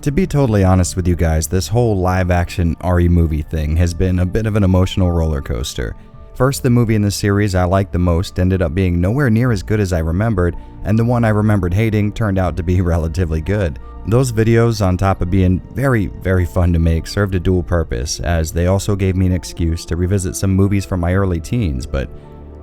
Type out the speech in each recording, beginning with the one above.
To be totally honest with you guys, this whole live-action RE movie thing has been a bit of an emotional roller coaster. First, the movie in the series I liked the most ended up being nowhere near as good as I remembered, and the one I remembered hating turned out to be relatively good. Those videos, on top of being very, very fun to make, served a dual purpose, as they also gave me an excuse to revisit some movies from my early teens, but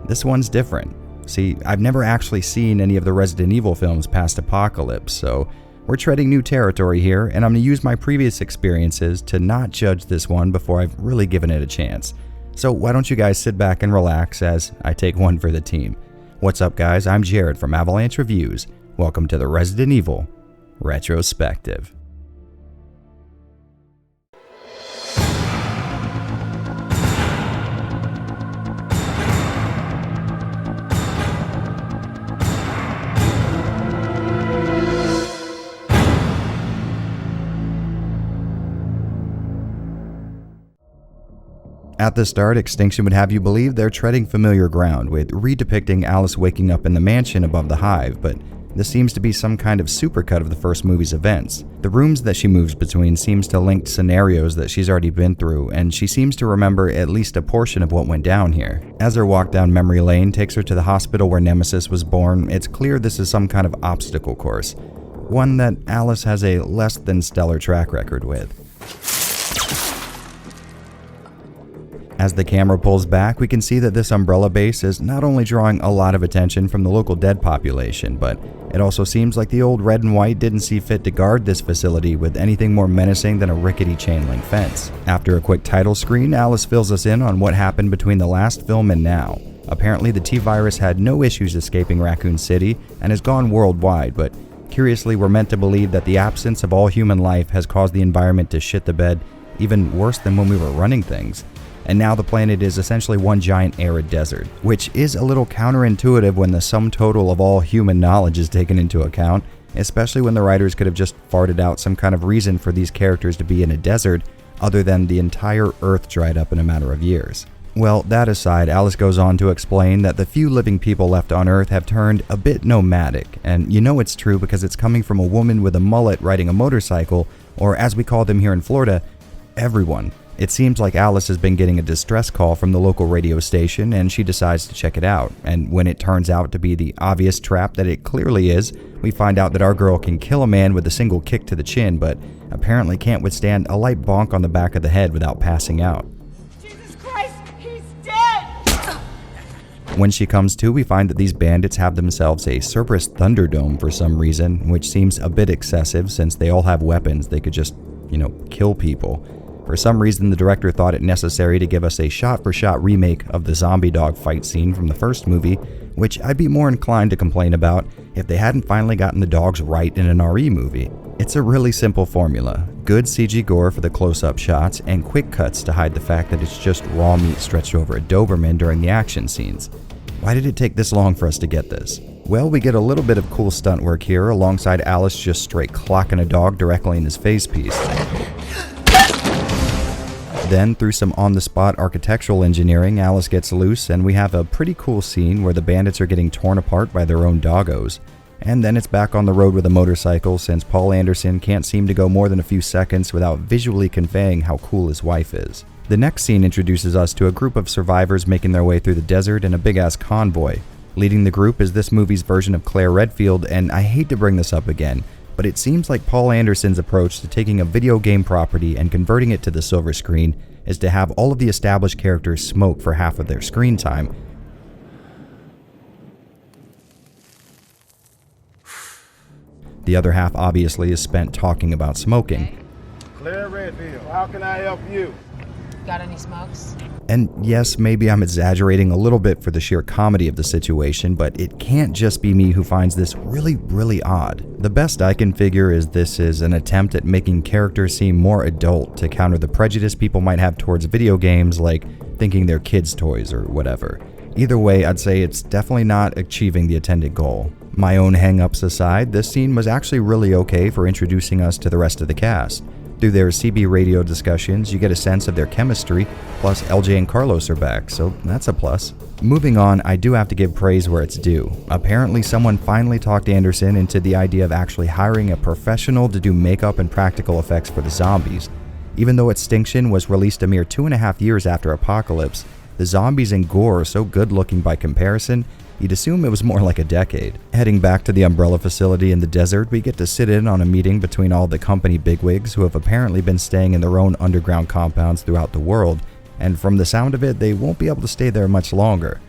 this one's different. See, I've never actually seen any of the Resident Evil films past Apocalypse, so we're treading new territory here, and I'm going to use my previous experiences to not judge this one before I've really given it a chance. So why don't you guys sit back and relax as I take one for the team. What's up guys, I'm Jared from Avalanche Reviews. Welcome to the Resident Evil Retrospective. At the start, Extinction would have you believe they're treading familiar ground with redepicting Alice waking up in the mansion above the hive, but this seems to be some kind of supercut of the first movie's events. The rooms that she moves between seems to link scenarios that she's already been through, and she seems to remember at least a portion of what went down here. As her walk down memory lane takes her to the hospital where Nemesis was born, it's clear this is some kind of obstacle course, one that Alice has a less than stellar track record with. As the camera pulls back, we can see that this Umbrella base is not only drawing a lot of attention from the local dead population, but it also seems like the old red and white didn't see fit to guard this facility with anything more menacing than a rickety chain link fence. After a quick title screen, Alice fills us in on what happened between the last film and now. Apparently, the T-Virus had no issues escaping Raccoon City and has gone worldwide, but curiously, we're meant to believe that the absence of all human life has caused the environment to shit the bed even worse than when we were running things. And now the planet is essentially one giant arid desert, which is a little counterintuitive when the sum total of all human knowledge is taken into account, especially when the writers could have just farted out some kind of reason for these characters to be in a desert other than the entire Earth dried up in a matter of years. Well, that aside, Alice goes on to explain that the few living people left on Earth have turned a bit nomadic, and you know it's true because it's coming from a woman with a mullet riding a motorcycle, or as we call them here in Florida, everyone. It seems like Alice has been getting a distress call from the local radio station and she decides to check it out, and when it turns out to be the obvious trap that it clearly is, we find out that our girl can kill a man with a single kick to the chin, but apparently can't withstand a light bonk on the back of the head without passing out. Jesus Christ, he's dead! When she comes to, we find that these bandits have themselves a Cerberus Thunderdome for some reason, which seems a bit excessive since they all have weapons they could just, kill people. For some reason, the director thought it necessary to give us a shot-for-shot remake of the zombie dog fight scene from the first movie, which I'd be more inclined to complain about if they hadn't finally gotten the dogs right in an RE movie. It's a really simple formula: good CG gore for the close-up shots, and quick cuts to hide the fact that it's just raw meat stretched over a Doberman during the action scenes. Why did it take this long for us to get this? Well, we get a little bit of cool stunt work here, alongside Alice just straight clocking a dog directly in his face piece. Then, through some on-the-spot architectural engineering, Alice gets loose and we have a pretty cool scene where the bandits are getting torn apart by their own doggos. And then it's back on the road with a motorcycle since Paul Anderson can't seem to go more than a few seconds without visually conveying how cool his wife is. The next scene introduces us to a group of survivors making their way through the desert in a big-ass convoy. Leading the group is this movie's version of Claire Redfield, and I hate to bring this up again, but it seems like Paul Anderson's approach to taking a video game property and converting it to the silver screen is to have all of the established characters smoke for half of their screen time. The other half obviously is spent talking about smoking. Claire Redfield, how can I help you? Got any smokes? And yes, maybe I'm exaggerating a little bit for the sheer comedy of the situation, but it can't just be me who finds this really, really odd. The best I can figure is this is an attempt at making characters seem more adult to counter the prejudice people might have towards video games, like thinking they're kids' toys or whatever. Either way, I'd say it's definitely not achieving the intended goal. My own hang-ups aside, this scene was actually really okay for introducing us to the rest of the cast. Through their CB radio discussions, you get a sense of their chemistry, plus LJ and Carlos are back, so that's a plus. Moving on, I do have to give praise where it's due. Apparently someone finally talked Anderson into the idea of actually hiring a professional to do makeup and practical effects for the zombies. Even though Extinction was released a mere 2.5 years after Apocalypse, the zombies and gore are so good looking by comparison, you'd assume it was more like a decade. Heading back to the Umbrella facility in the desert, we get to sit in on a meeting between all the company bigwigs who have apparently been staying in their own underground compounds throughout the world, and from the sound of it, they won't be able to stay there much longer.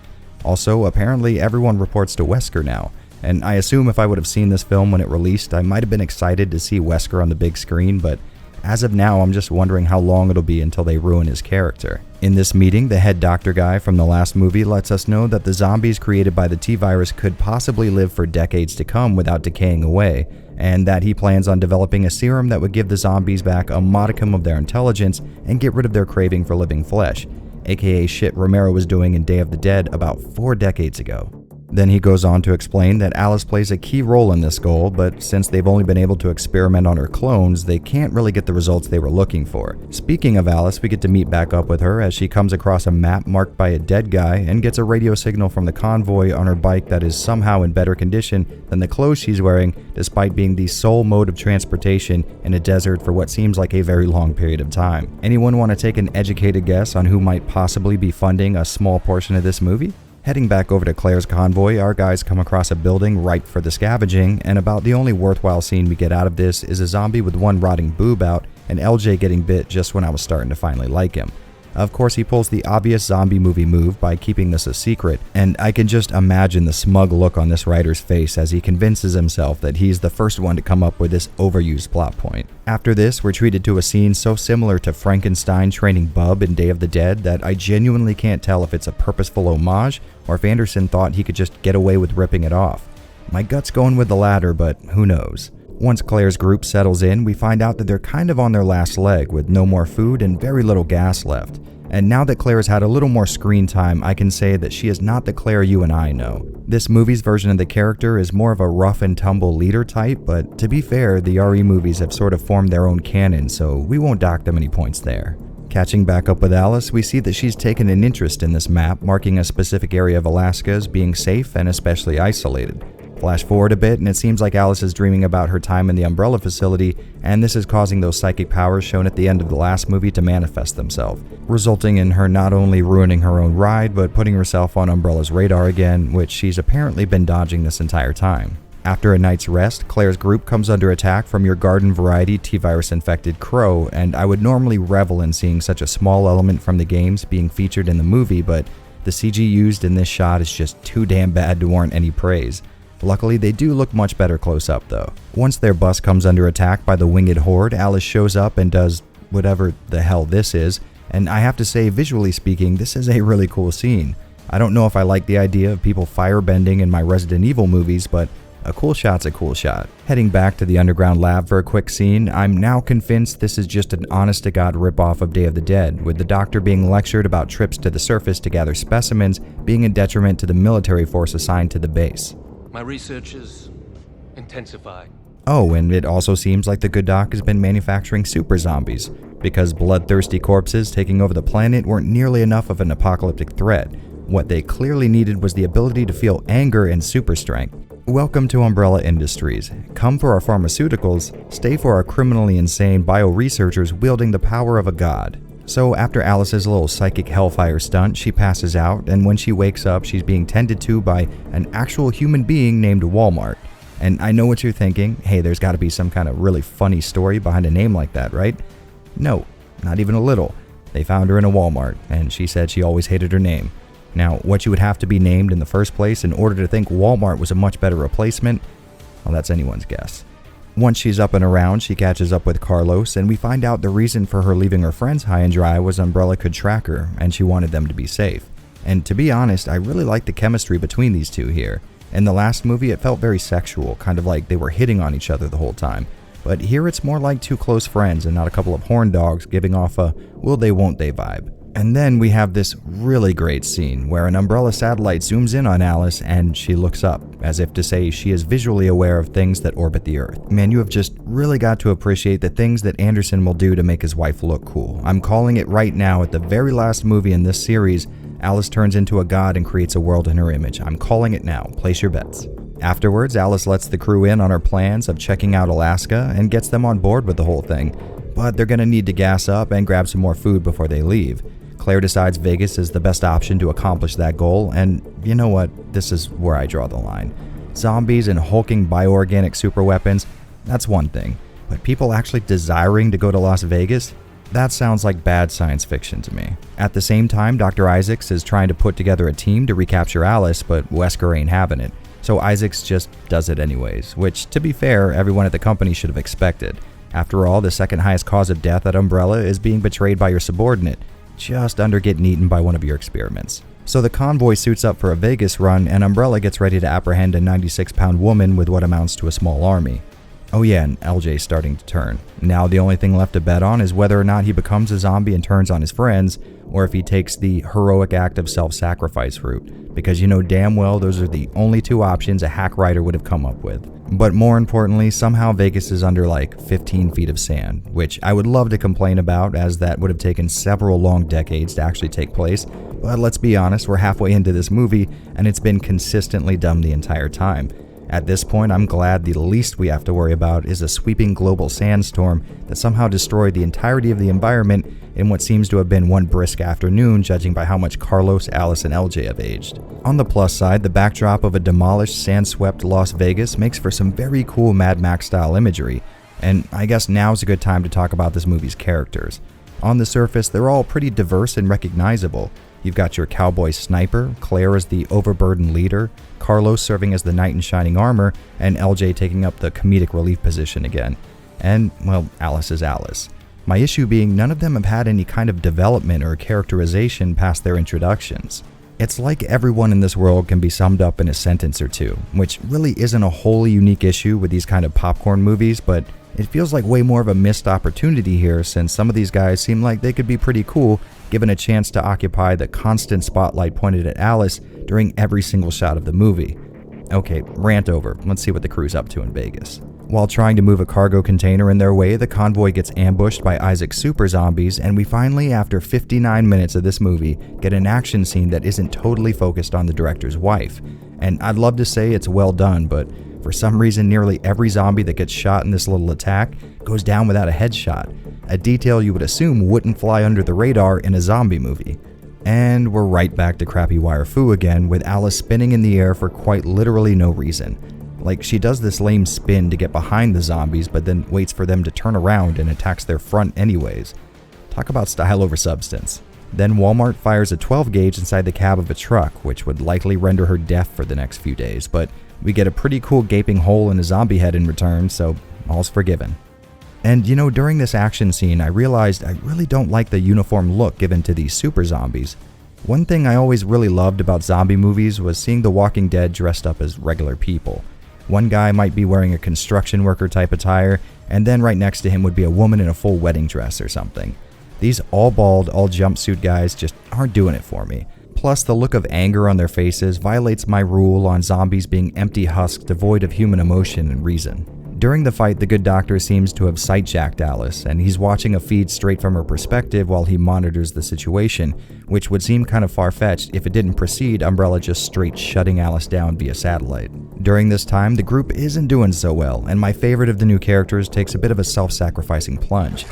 Also, apparently everyone reports to Wesker now, and I assume if I would have seen this film when it released, I might have been excited to see Wesker on the big screen, but as of now, I'm just wondering how long it'll be until they ruin his character. In this meeting, the head doctor guy from the last movie lets us know that the zombies created by the T-virus could possibly live for decades to come without decaying away, and that he plans on developing a serum that would give the zombies back a modicum of their intelligence and get rid of their craving for living flesh, aka shit Romero was doing in Day of the Dead about 4 decades ago. Then he goes on to explain that Alice plays a key role in this goal, but since they've only been able to experiment on her clones, they can't really get the results they were looking for. Speaking of Alice, we get to meet back up with her as she comes across a map marked by a dead guy and gets a radio signal from the convoy on her bike that is somehow in better condition than the clothes she's wearing, despite being the sole mode of transportation in a desert for what seems like a very long period of time. Anyone want to take an educated guess on who might possibly be funding a small portion of this movie? Heading back over to Claire's convoy, our guys come across a building ripe for the scavenging, and about the only worthwhile scene we get out of this is a zombie with one rotting boob out and LJ getting bit just when I was starting to finally like him. Of course, he pulls the obvious zombie movie move by keeping this a secret, and I can just imagine the smug look on this writer's face as he convinces himself that he's the first one to come up with this overused plot point. After this, we're treated to a scene so similar to Frankenstein training Bub in Day of the Dead that I genuinely can't tell if it's a purposeful homage or if Anderson thought he could just get away with ripping it off. My gut's going with the latter, but who knows. Once Claire's group settles in, we find out that they're kind of on their last leg with no more food and very little gas left. And now that Claire has had a little more screen time, I can say that she is not the Claire you and I know. This movie's version of the character is more of a rough and tumble leader type, but to be fair, the RE movies have sort of formed their own canon, so we won't dock them any points there. Catching back up with Alice, we see that she's taken an interest in this map, marking a specific area of Alaska as being safe and especially isolated. Flash forward a bit, and it seems like Alice is dreaming about her time in the Umbrella facility, and this is causing those psychic powers shown at the end of the last movie to manifest themselves, resulting in her not only ruining her own ride, but putting herself on Umbrella's radar again, which she's apparently been dodging this entire time. After a night's rest, Claire's group comes under attack from your garden variety T-virus infected crow, and I would normally revel in seeing such a small element from the games being featured in the movie, but the CG used in this shot is just too damn bad to warrant any praise. Luckily, they do look much better close up though. Once their bus comes under attack by the winged horde, Alice shows up and does whatever the hell this is, and I have to say, visually speaking, this is a really cool scene. I don't know if I like the idea of people firebending in my Resident Evil movies, but a cool shot's a cool shot. Heading back to the underground lab for a quick scene, I'm now convinced this is just an honest-to-God ripoff of Day of the Dead, with the doctor being lectured about trips to the surface to gather specimens being a detriment to the military force assigned to the base. My research is intensified. Oh, and it also seems like the good doc has been manufacturing super zombies, because bloodthirsty corpses taking over the planet weren't nearly enough of an apocalyptic threat. What they clearly needed was the ability to feel anger and super strength. Welcome to Umbrella Industries. Come for our pharmaceuticals, stay for our criminally insane bioresearchers wielding the power of a god. So after Alice's little psychic hellfire stunt, she passes out, and when she wakes up, she's being tended to by an actual human being named Walmart. And I know what you're thinking, hey, there's gotta be some kind of really funny story behind a name like that, right? No, not even a little. They found her in a Walmart, and she said she always hated her name. Now, what you would have to be named in the first place in order to think Walmart was a much better replacement, well, that's anyone's guess. Once she's up and around, she catches up with Carlos, and we find out the reason for her leaving her friends high and dry was Umbrella could track her, and she wanted them to be safe. And to be honest, I really like the chemistry between these two here. In the last movie, it felt very sexual, kind of like they were hitting on each other the whole time. But here it's more like two close friends and not a couple of horn dogs giving off a will they won't they vibe. And then we have this really great scene where an Umbrella satellite zooms in on Alice and she looks up, as if to say she is visually aware of things that orbit the Earth. Man, you have just really got to appreciate the things that Anderson will do to make his wife look cool. I'm calling it right now. At the very last movie in this series, Alice turns into a god and creates a world in her image. I'm calling it now. Place your bets. Afterwards, Alice lets the crew in on her plans of checking out Alaska and gets them on board with the whole thing. But they're going to need to gas up and grab some more food before they leave. Claire decides Vegas is the best option to accomplish that goal, and you know what? This is where I draw the line. Zombies and hulking bioorganic superweapons, that's one thing. But people actually desiring to go to Las Vegas? That sounds like bad science fiction to me. At the same time, Dr. Isaacs is trying to put together a team to recapture Alice, but Wesker ain't having it. So Isaacs just does it anyways, which, to be fair, everyone at the company should have expected. After all, the second highest cause of death at Umbrella is being betrayed by your subordinate, just under getting eaten by one of your experiments. So the convoy suits up for a Vegas run, and Umbrella gets ready to apprehend a 96-pound woman with what amounts to a small army. Oh yeah, and LJ's starting to turn. Now the only thing left to bet on is whether or not he becomes a zombie and turns on his friends, or if he takes the heroic act of self-sacrifice route, because you know damn well those are the only two options a hack writer would have come up with. But more importantly, somehow Vegas is under like 15 feet of sand, which I would love to complain about, as that would have taken several long decades to actually take place. But let's be honest, we're halfway into this movie, and it's been consistently dumb the entire time. At this point, I'm glad the least we have to worry about is a sweeping global sandstorm that somehow destroyed the entirety of the environment in what seems to have been one brisk afternoon, judging by how much Carlos, Alice, and LJ have aged. On the plus side, the backdrop of a demolished, sand-swept Las Vegas makes for some very cool Mad Max-style imagery, and I guess now's a good time to talk about this movie's characters. On the surface, they're all pretty diverse and recognizable. You've got your cowboy sniper, Claire as the overburdened leader, Carlos serving as the knight in shining armor, and LJ taking up the comedic relief position again. And, well, Alice is Alice. My issue being none of them have had any kind of development or characterization past their introductions. It's like everyone in this world can be summed up in a sentence or two, which really isn't a wholly unique issue with these kind of popcorn movies, but it feels like way more of a missed opportunity here, since some of these guys seem like they could be pretty cool given a chance to occupy the constant spotlight pointed at Alice during every single shot of the movie. Okay, rant over. Let's see what the crew's up to in Vegas. While trying to move a cargo container in their way, the convoy gets ambushed by Isaac's super zombies, and we finally, after 59 minutes of this movie, get an action scene that isn't totally focused on the director's wife. And I'd love to say it's well done, but for some reason nearly every zombie that gets shot in this little attack goes down without a headshot, a detail you would assume wouldn't fly under the radar in a zombie movie. And we're right back to crappy wire fu again, with Alice spinning in the air for quite literally no reason. Like, she does this lame spin to get behind the zombies, but then waits for them to turn around and attacks their front anyways. Talk about style over substance. Then Walmart fires a 12 gauge inside the cab of a truck, which would likely render her deaf for the next few days, but we get a pretty cool gaping hole in a zombie head in return, so all's forgiven. And you know, during this action scene, I realized I really don't like the uniform look given to these super zombies. One thing I always really loved about zombie movies was seeing the Walking Dead dressed up as regular people. One guy might be wearing a construction worker type attire, and then right next to him would be a woman in a full wedding dress or something. These all bald, all jumpsuit guys just aren't doing it for me. Plus, the look of anger on their faces violates my rule on zombies being empty husks devoid of human emotion and reason. During the fight, the good doctor seems to have sight-jacked Alice, and he's watching a feed straight from her perspective while he monitors the situation, which would seem kind of far-fetched if it didn't precede Umbrella just straight shutting Alice down via satellite. During this time, the group isn't doing so well, and my favorite of the new characters takes a bit of a self-sacrificing plunge.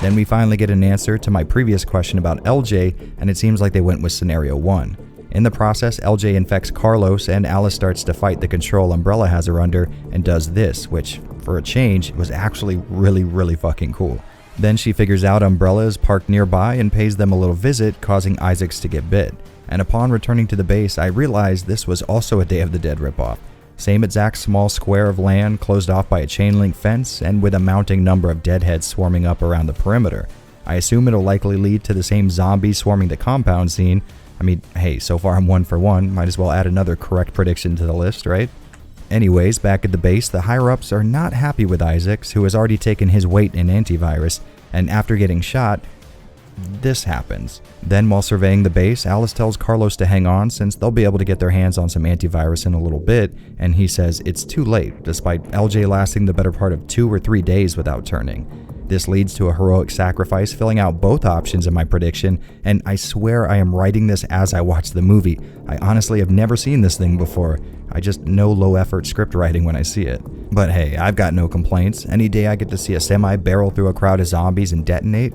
Then we finally get an answer to my previous question about LJ, and it seems like they went with scenario 1. In the process, LJ infects Carlos, and Alice starts to fight the control Umbrella has her under and does this, which, for a change, was actually really fucking cool. Then she figures out Umbrella is parked nearby and pays them a little visit, causing Isaacs to get bit. And upon returning to the base, I realized this was also a Day of the Dead ripoff. Same exact small square of land closed off by a chain link fence and with a mounting number of deadheads swarming up around the perimeter. I assume it'll likely lead to the same zombies swarming the compound scene. I mean, hey, so far I'm 1 for 1, might as well add another correct prediction to the list, right? Anyways, back at the base, the higher-ups are not happy with Isaacs, who has already taken his weight in antivirus, and after getting shot, this happens. Then while surveying the base, Alice tells Carlos to hang on since they'll be able to get their hands on some antivirus in a little bit, and he says it's too late, despite LJ lasting the better part of 2 or 3 days without turning. This leads to a heroic sacrifice, filling out both options in my prediction, and I swear I am writing this as I watch the movie. I honestly have never seen this thing before. I just know low-effort script writing when I see it. But hey, I've got no complaints. Any day I get to see a semi barrel through a crowd of zombies and detonate,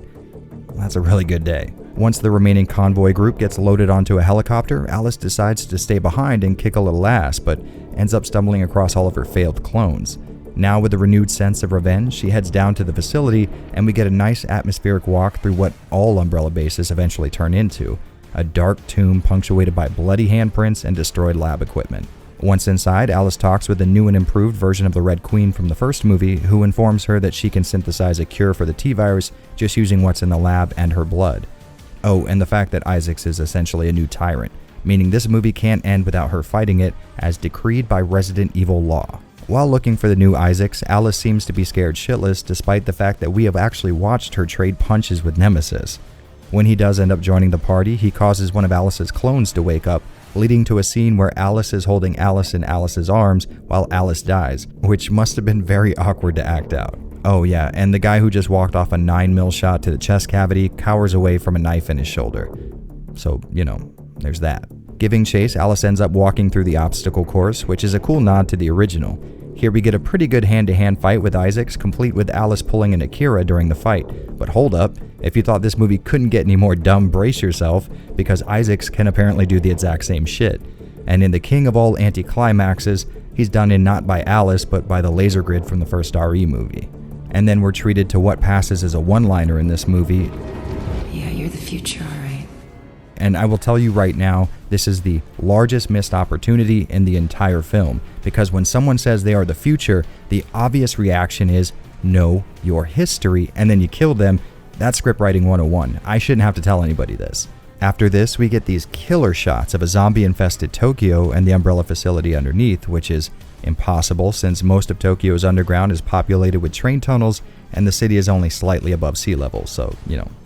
that's a really good day. Once the remaining convoy group gets loaded onto a helicopter, Alice decides to stay behind and kick a little ass, but ends up stumbling across all of her failed clones. Now with a renewed sense of revenge, she heads down to the facility and we get a nice atmospheric walk through what all Umbrella bases eventually turn into, a dark tomb punctuated by bloody handprints and destroyed lab equipment. Once inside, Alice talks with a new and improved version of the Red Queen from the first movie, who informs her that she can synthesize a cure for the T-virus just using what's in the lab and her blood. Oh, and the fact that Isaacs is essentially a new tyrant, meaning this movie can't end without her fighting it as decreed by Resident Evil law. While looking for the new Isaacs, Alice seems to be scared shitless despite the fact that we have actually watched her trade punches with Nemesis. When he does end up joining the party, he causes one of Alice's clones to wake up, leading to a scene where Alice is holding Alice in Alice's arms while Alice dies, which must have been very awkward to act out. Oh yeah, and the guy who just walked off a 9mm shot to the chest cavity cowers away from a knife in his shoulder. So, there's that. Giving chase, Alice ends up walking through the obstacle course, which is a cool nod to the original. Here we get a pretty good hand-to-hand fight with Isaacs, complete with Alice pulling an Akira during the fight. But hold up, if you thought this movie couldn't get any more dumb, brace yourself, because Isaacs can apparently do the exact same shit. And in the king of all anti-climaxes, he's done in not by Alice, but by the laser grid from the first RE movie. And then we're treated to what passes as a one-liner in this movie. Yeah, you're the future, all right. And I will tell you right now, this is the largest missed opportunity in the entire film, because when someone says they are the future, the obvious reaction is, know your history, and then you kill them. That's scriptwriting 101. I shouldn't have to tell anybody this. After this, we get these killer shots of a zombie-infested Tokyo and the Umbrella facility underneath, which is impossible since most of Tokyo's underground is populated with train tunnels and the city is only slightly above sea level, so,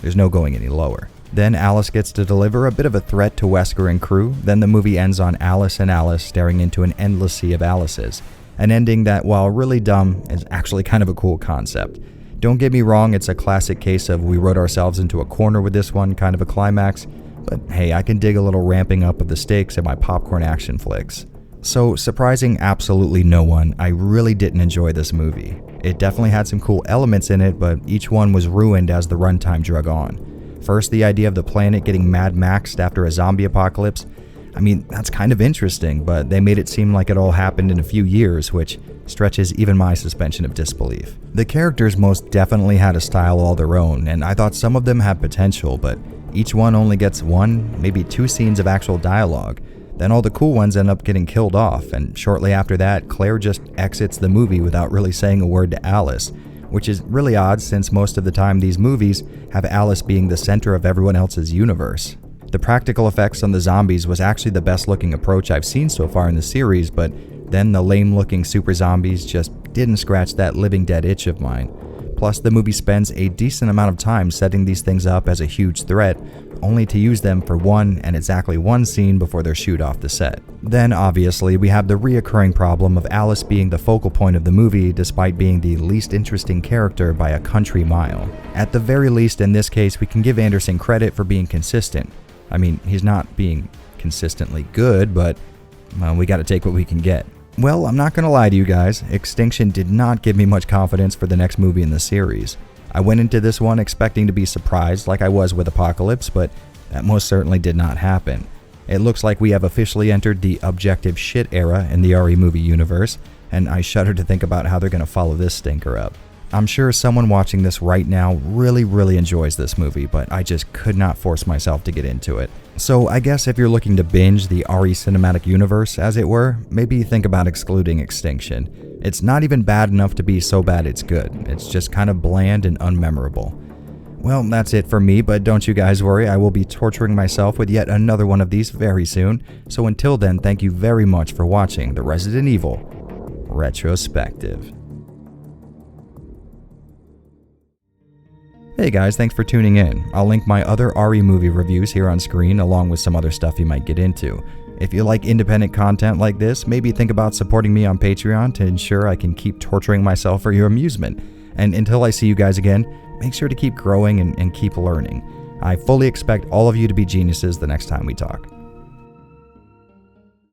there's no going any lower. Then Alice gets to deliver a bit of a threat to Wesker and crew, then the movie ends on Alice and Alice staring into an endless sea of Alices. An ending that, while really dumb, is actually kind of a cool concept. Don't get me wrong, it's a classic case of we wrote ourselves into a corner with this one, kind of a climax, but hey, I can dig a little ramping up of the stakes in my popcorn action flicks. So, surprising absolutely no one, I really didn't enjoy this movie. It definitely had some cool elements in it, but each one was ruined as the runtime drug on. First, the idea of the planet getting Mad Maxed after a zombie apocalypse. I mean, that's kind of interesting, but they made it seem like it all happened in a few years, which stretches even my suspension of disbelief. The characters most definitely had a style all their own, and I thought some of them had potential, but each one only gets 1, maybe 2 scenes of actual dialogue. Then all the cool ones end up getting killed off, and shortly after that, Claire just exits the movie without really saying a word to Alice, which is really odd since most of the time these movies have Alice being the center of everyone else's universe. The practical effects on the zombies was actually the best looking approach I've seen so far in the series, but then the lame looking super zombies just didn't scratch that living dead itch of mine. Plus, the movie spends a decent amount of time setting these things up as a huge threat, only to use them for one and exactly one scene before they're shooed off the set. Then, obviously, we have the reoccurring problem of Alice being the focal point of the movie despite being the least interesting character by a country mile. At the very least, in this case, we can give Anderson credit for being consistent. I mean, he's not being consistently good, but we gotta take what we can get. Well, I'm not gonna lie to you guys, Extinction did not give me much confidence for the next movie in the series. I went into this one expecting to be surprised like I was with Apocalypse, but that most certainly did not happen. It looks like we have officially entered the objective shit era in the RE movie universe, and I shudder to think about how they're gonna follow this stinker up. I'm sure someone watching this right now really enjoys this movie, but I just could not force myself to get into it. So I guess if you're looking to binge the RE cinematic universe, as it were, maybe think about excluding Extinction. It's not even bad enough to be so bad it's good. It's just kind of bland and unmemorable. Well, that's it for me, but don't you guys worry, I will be torturing myself with yet another one of these very soon. So until then, thank you very much for watching the Resident Evil Retrospective. Hey guys, thanks for tuning in. I'll link my other RE movie reviews here on screen along with some other stuff you might get into. If you like independent content like this, maybe think about supporting me on Patreon to ensure I can keep torturing myself for your amusement. And until I see you guys again, make sure to keep growing and keep learning. I fully expect all of you to be geniuses the next time we talk.